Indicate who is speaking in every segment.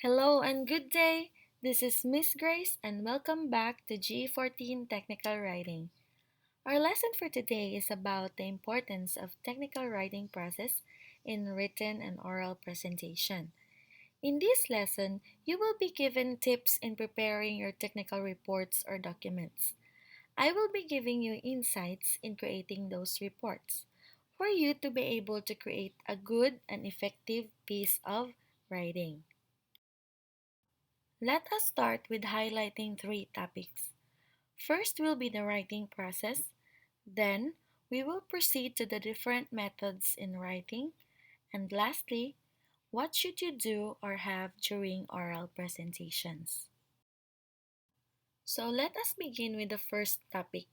Speaker 1: Hello and good day. This is Miss Grace and welcome back to G14 Technical Writing. Our lesson for today is about the importance of technical writing process in written and oral presentation. In this lesson, you will be given tips in preparing your technical reports or documents. I will be giving you insights in creating those reports for you to be able to create a good and effective piece of writing. Let us start with highlighting three topics. First will be the writing process, then we will proceed to the different methods in writing, and lastly, what should you do or have during oral presentations. So let us begin with the first topic,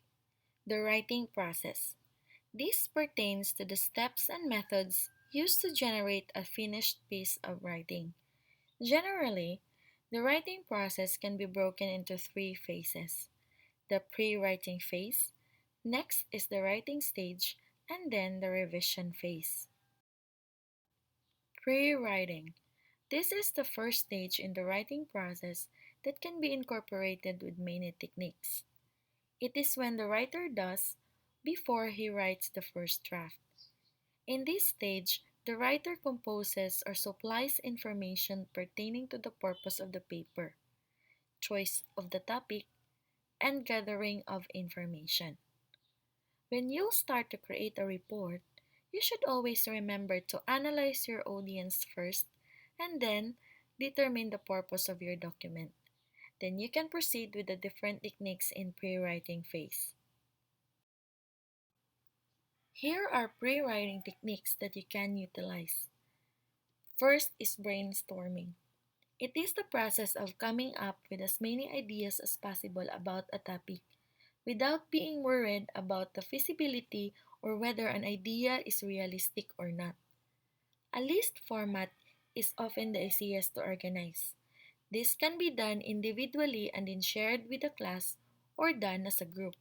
Speaker 1: the writing process. This pertains to the steps and methods used to generate a finished piece of writing. Generally, the writing process can be broken into three phases: the pre writing phase, next is the writing stage, and then the revision phase. Pre writing. This is the first stage in the writing process that can be incorporated with many techniques. It is when the writer does before he writes the first draft. In this stage, the writer composes or supplies information pertaining to the purpose of the paper, choice of the topic, and gathering of information. When you start to create a report, you should always remember to analyze your audience first and then determine the purpose of your document. Then you can proceed with the different techniques in pre-writing phase. Here are pre-writing techniques that you can utilize. First is brainstorming. It is the process of coming up with as many ideas as possible about a topic without being worried about the feasibility or whether an idea is realistic or not. A list format is often the easiest to organize. This can be done individually and then shared with the class or done as a group.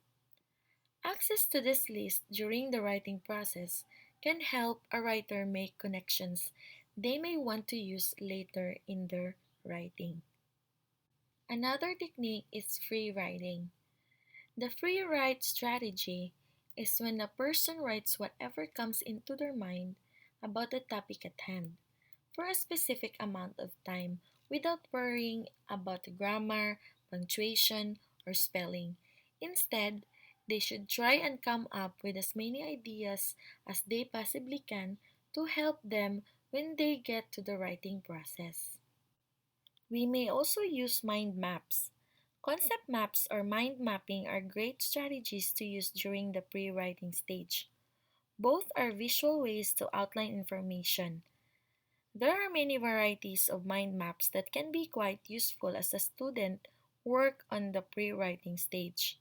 Speaker 1: Access to this list during the writing process can help a writer make connections they may want to use later in their writing. Another technique is free writing. The free write strategy is when a person writes whatever comes into their mind about the topic at hand for a specific amount of time without worrying about grammar, punctuation, or spelling. Instead, they should try and come up with as many ideas as they possibly can to help them when they get to the writing process. We may also use mind maps. Concept maps or mind mapping are great strategies to use during the pre writing stage. Both are visual ways to outline information. There are many varieties of mind maps that can be quite useful as a student work on the pre writing stage.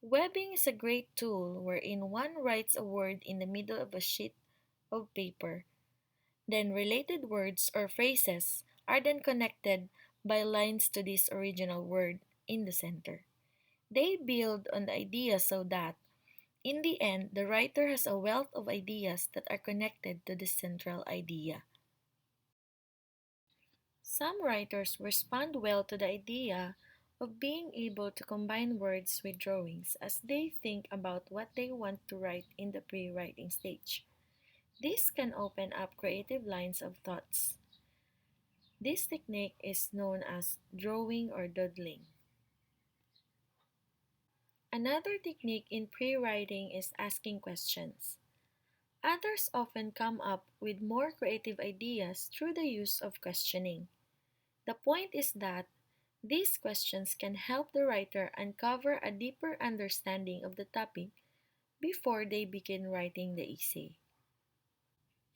Speaker 1: Webbing is a great tool wherein one writes a word in the middle of a sheet of paper. Then related words or phrases are then connected by lines to this original word in the center. They build on the idea so that, in the end, the writer has a wealth of ideas that are connected to the central idea. Some writers respond well to the idea of being able to combine words with drawings as they think about what they want to write in the pre writing stage. This can open up creative lines of thoughts. This technique is known as drawing or doodling. Another technique in pre writing is asking questions. Others often come up with more creative ideas through the use of questioning. The point is that these questions can help the writer uncover a deeper understanding of the topic before they begin writing the essay.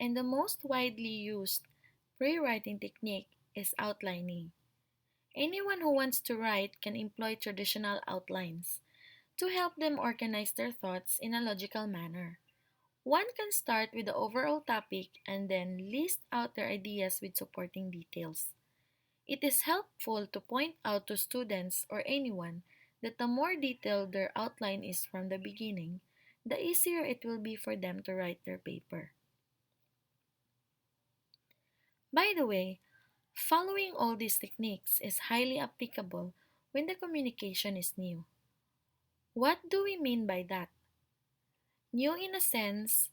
Speaker 1: And the most widely used pre writing technique is outlining. Anyone who wants to write can employ traditional outlines to help them organize their thoughts in a logical manner. One can start with the overall topic and then list out their ideas with supporting details. It is helpful to point out to students or anyone that the more detailed their outline is from the beginning, the easier it will be for them to write their paper. By the way, Following all these techniques is highly applicable when the communication is new. What do we mean by that? New in a sense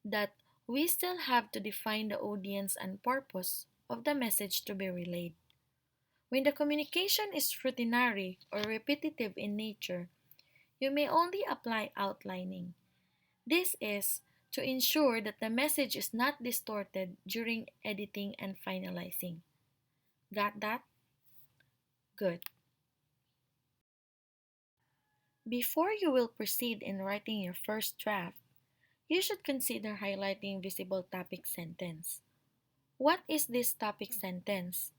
Speaker 1: that we still have to define the audience and purpose of the message to be relayed. When the communication is routinary or repetitive in nature, you may only apply outlining. This is to ensure that the message is not distorted during editing and finalizing. Got that? Good. Before you will proceed in writing your first draft, you should consider highlighting visible topic sentence. What is this topic sentence?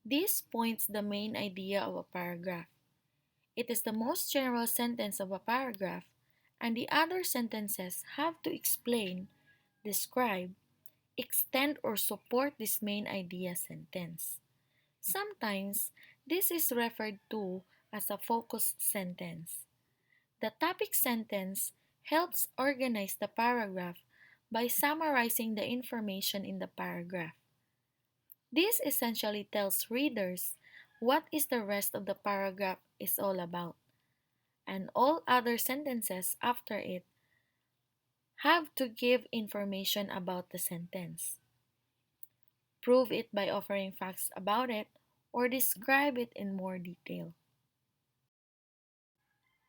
Speaker 1: This points the main idea of a paragraph. It is the most general sentence of a paragraph, and the other sentences have to explain, describe, extend, or support this main idea sentence. Sometimes, this is referred to as a focus sentence. The topic sentence helps organize the paragraph by summarizing the information in the paragraph. This essentially tells readers what is the rest of the paragraph is all about, and all other sentences after it have to give information about the sentence. Prove it by offering facts about it or describe it in more detail.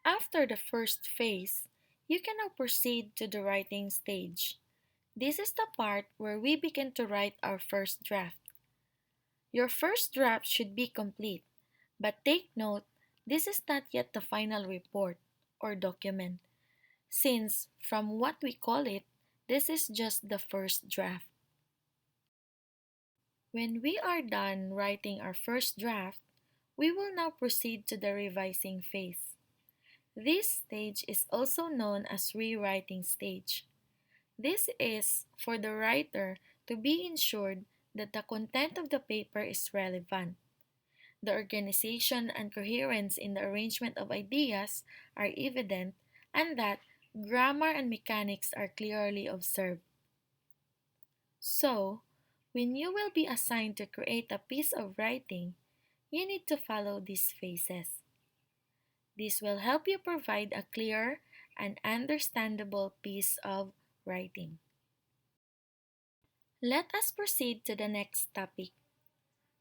Speaker 1: After the first phase, you can now proceed to the writing stage. This is the part where we begin to write our first draft. Your first draft should be complete, but take note, this is not yet the final report or document, since from what we call it, this is just the first draft. When we are done writing our first draft, we will now proceed to the revising phase. This stage is also known as rewriting stage. This is for the writer to be ensured that the content of the paper is relevant. The organization and coherence in the arrangement of ideas are evident, and that grammar and mechanics are clearly observed. So, when you will be assigned to create a piece of writing, you need to follow these phases. This will help you provide a clear and understandable piece of writing. Let us proceed to the next topic.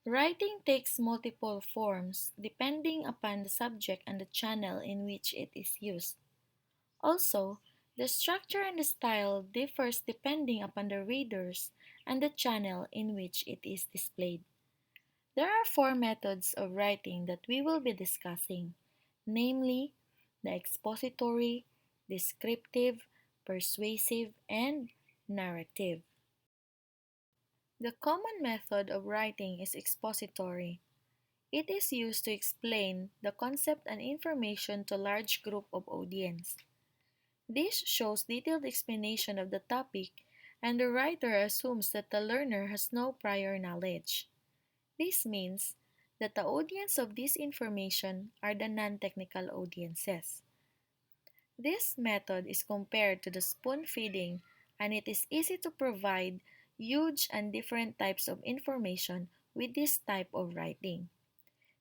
Speaker 1: Writing takes multiple forms depending upon the subject and the channel in which it is used. Also, the structure and the style differs depending upon the readers and the channel in which it is displayed. There are four methods of writing that we will be discussing, namely the expository, descriptive, persuasive, and narrative. The common method of writing is expository. It is used to explain the concept and information to a large group of audience. This shows detailed explanation of the topic, and the writer assumes that the learner has no prior knowledge. This means that the audience of this information are the non-technical audiences. This method is compared to the spoon feeding, and it is easy to provide huge and different types of information with this type of writing.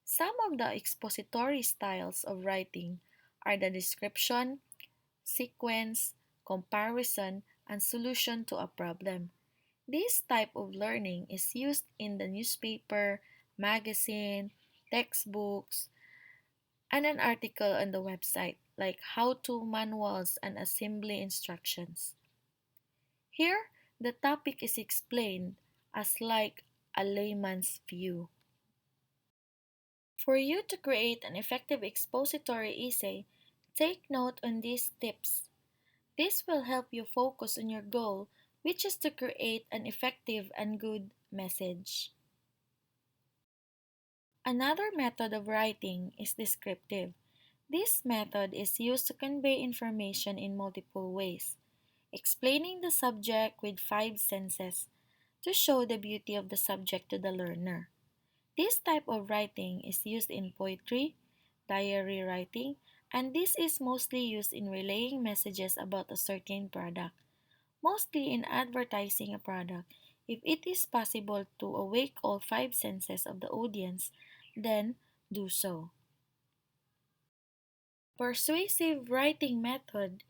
Speaker 1: Some of the expository styles of writing are the description, sequence, comparison, and solution to a problem. This type of learning is used in the newspaper, magazine, textbooks, and an article on the website, like how-to manuals and assembly instructions. Here, the topic is explained as like a layman's view. For you to create an effective expository essay, take note on these tips. This will help you focus on your goal, which is to create an effective and good message. Another method of writing is descriptive. This method is used to convey information in multiple ways, explaining the subject with five senses to show the beauty of the subject to the learner. This type of writing is used in poetry, diary writing, and this is mostly used in relaying messages about a certain product. Mostly in advertising a product, If it is possible to awake all five senses of the audience, then do so. Persuasive writing method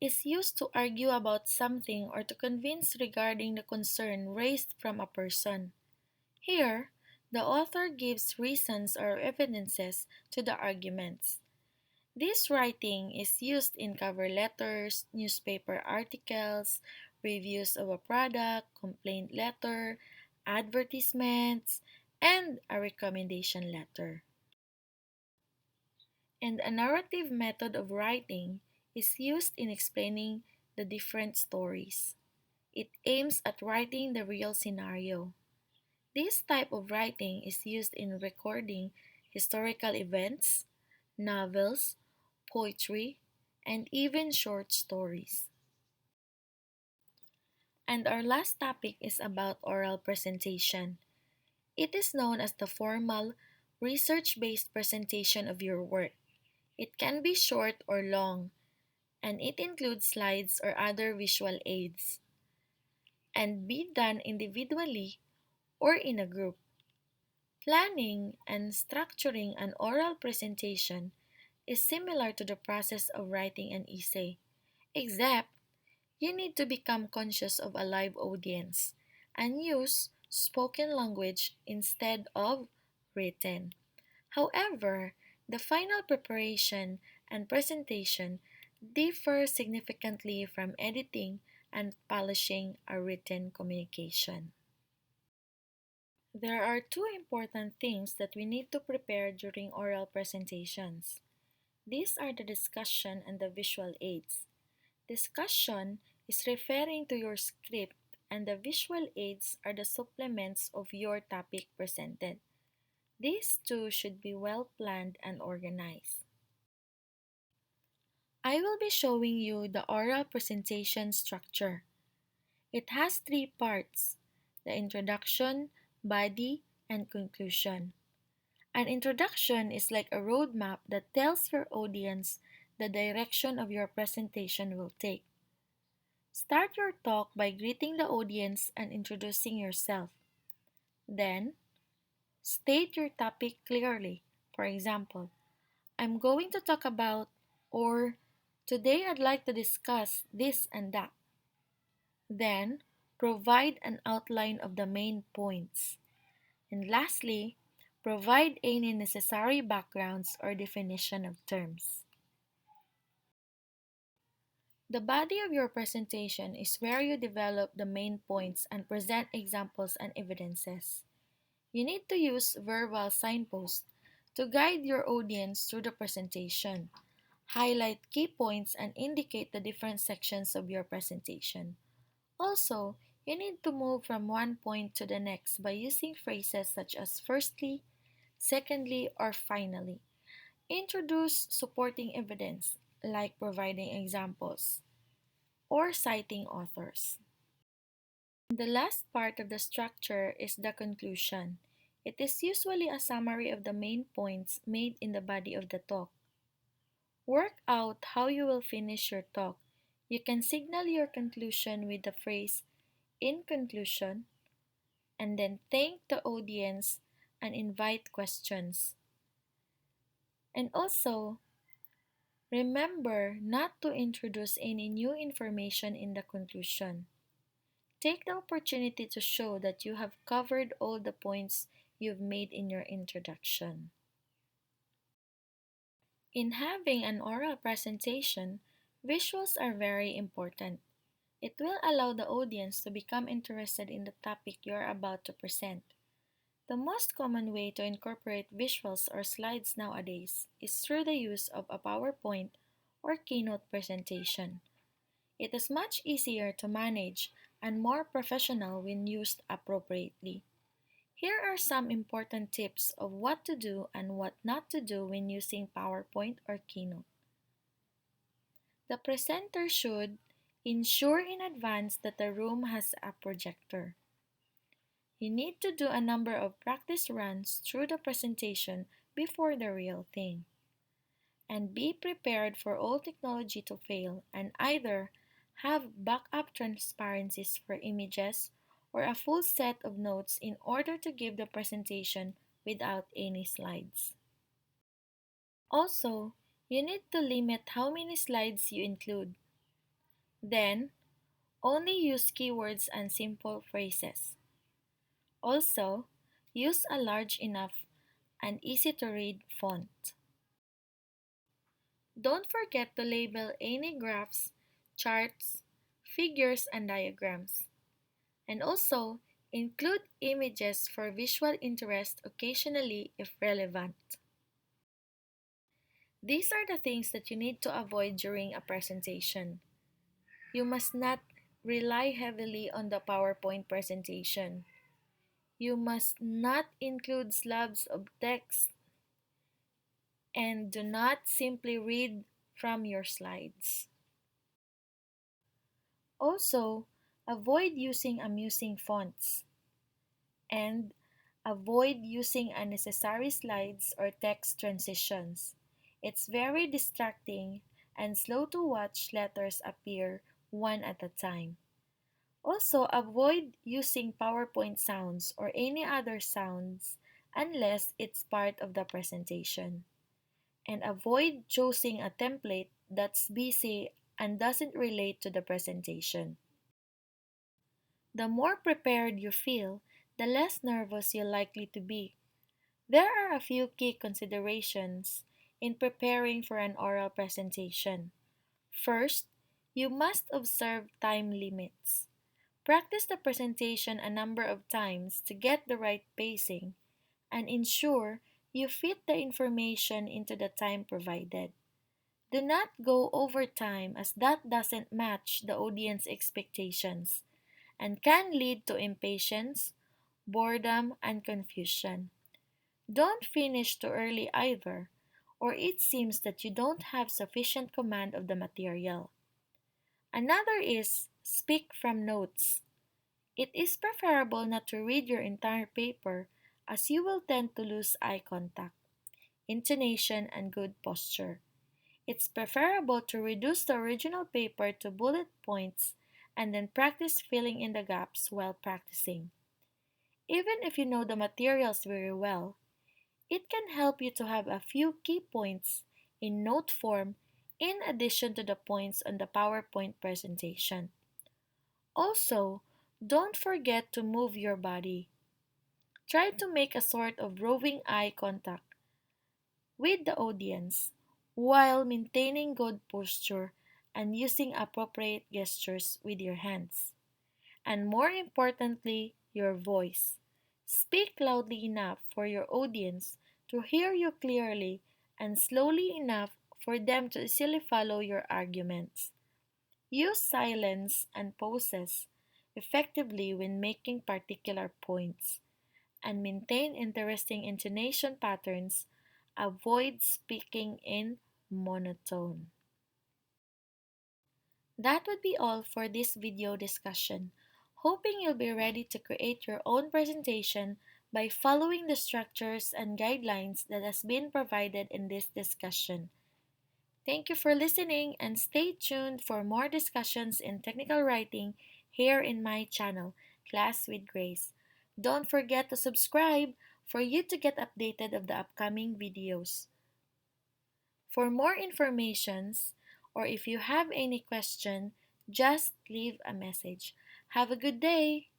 Speaker 1: is used to argue about something or to convince regarding the concern raised from a person. Here, the author gives reasons or evidences to the arguments. This writing is used in cover letters, newspaper articles, reviews of a product, complaint letter, advertisements, and a recommendation letter. And a narrative method of writing is used in explaining the different stories. It aims at writing the real scenario. This type of writing is used in recording historical events, novels, poetry, and even short stories. And our last topic is about oral presentation. It is known as the formal, research based presentation of your work. It can be short or long, and it includes slides or other visual aids, and be done individually or in a group. Planning and structuring an oral presentation is similar to the process of writing an essay, except you need to become conscious of a live audience and use spoken language instead of written. However, the final preparation and presentation differ significantly from editing and polishing a written communication. There are two important things that we need to prepare during oral presentations. These are the discussion and the visual aids. Discussion is referring to your script, and the visual aids are the supplements of your topic presented. These two should be well planned and organized. I will be showing you the oral presentation structure. It has three parts: the introduction, body, and conclusion. An introduction is like a roadmap that tells your audience the direction of your presentation will take. Start your talk by greeting the audience and introducing yourself. Then, state your topic clearly. For example, I'm going to talk about, or today I'd like to discuss this and that. Then, provide an outline of the main points. And lastly, provide any necessary backgrounds or definition of terms. The body of your presentation is where you develop the main points and present examples and evidences. You need to use verbal signposts to guide your audience through the presentation. Highlight key points and indicate the different sections of your presentation. Also, you need to move from one point to the next by using phrases such as firstly, secondly, or finally. Introduce supporting evidence, like providing examples or citing authors. The last part of the structure is the conclusion. It is usually a summary of the main points made in the body of the talk. Work out how you will finish your talk. You can signal your conclusion with the phrase "in conclusion" and then thank the audience and invite questions. And also, remember not to introduce any new information in the conclusion. Take the opportunity to show that you have covered all the points you've made in your introduction. In having an oral presentation, visuals are very important. It will allow the audience to become interested in the topic you are about to present. The most common way to incorporate visuals or slides nowadays is through the use of a PowerPoint or Keynote presentation. It is much easier to manage and more professional when used appropriately. Here are some important tips of what to do and what not to do when using PowerPoint or Keynote. The presenter should ensure in advance that the room has a projector. You need to do a number of practice runs through the presentation before the real thing. And be prepared for all technology to fail and either have backup transparencies for images or a full set of notes in order to give the presentation without any slides. Also, you need to limit how many slides you include. Then, only use keywords and simple phrases. Also, use a large enough and easy to read font. Don't forget to label any graphs, charts, figures, and diagrams. And also, include images for visual interest occasionally if relevant. These are the things that you need to avoid during a presentation. You must not rely heavily on the PowerPoint presentation. You must not include slabs of text and do not simply read from your slides. Also, avoid using amusing fonts and avoid using unnecessary slides or text transitions. It's very distracting and slow to watch letters appear one at a time. Also, avoid using PowerPoint sounds or any other sounds unless it's part of the presentation. And avoid choosing a template that's busy and doesn't relate to the presentation. The more prepared you feel, the less nervous you're likely to be. There are a few key considerations in preparing for an oral presentation. First, you must observe time limits. Practice the presentation a number of times to get the right pacing and ensure you fit the information into the time provided. Do not go over time as that doesn't match the audience expectations and can lead to impatience, boredom, and confusion. Don't finish too early either, or it seems that you don't have sufficient command of the material. Another is speak from notes. It is preferable not to read your entire paper as you will tend to lose eye contact, intonation, and good posture. It's preferable to reduce the original paper to bullet points and then practice filling in the gaps while practicing. Even if you know the materials very well, it can help you to have a few key points in note form in addition to the points on the PowerPoint presentation. Also, don't forget to move your body. Try to make a sort of roving eye contact with the audience while maintaining good posture and using appropriate gestures with your hands. And more importantly, your voice. Speak loudly enough for your audience to hear you clearly and slowly enough for them to easily follow your arguments. Use silence and pauses effectively when making particular points and maintain interesting intonation patterns. Avoid speaking in monotone. That would be all for this video discussion. Hoping you'll be ready to create your own presentation by following the structures and guidelines that has been provided in this discussion. Thank you for listening and stay tuned for more discussions in technical writing here in my channel, Class with Grace. Don't forget to subscribe for you to get updated of the upcoming videos. For more informations or if you have any question, just leave a message. Have a good day!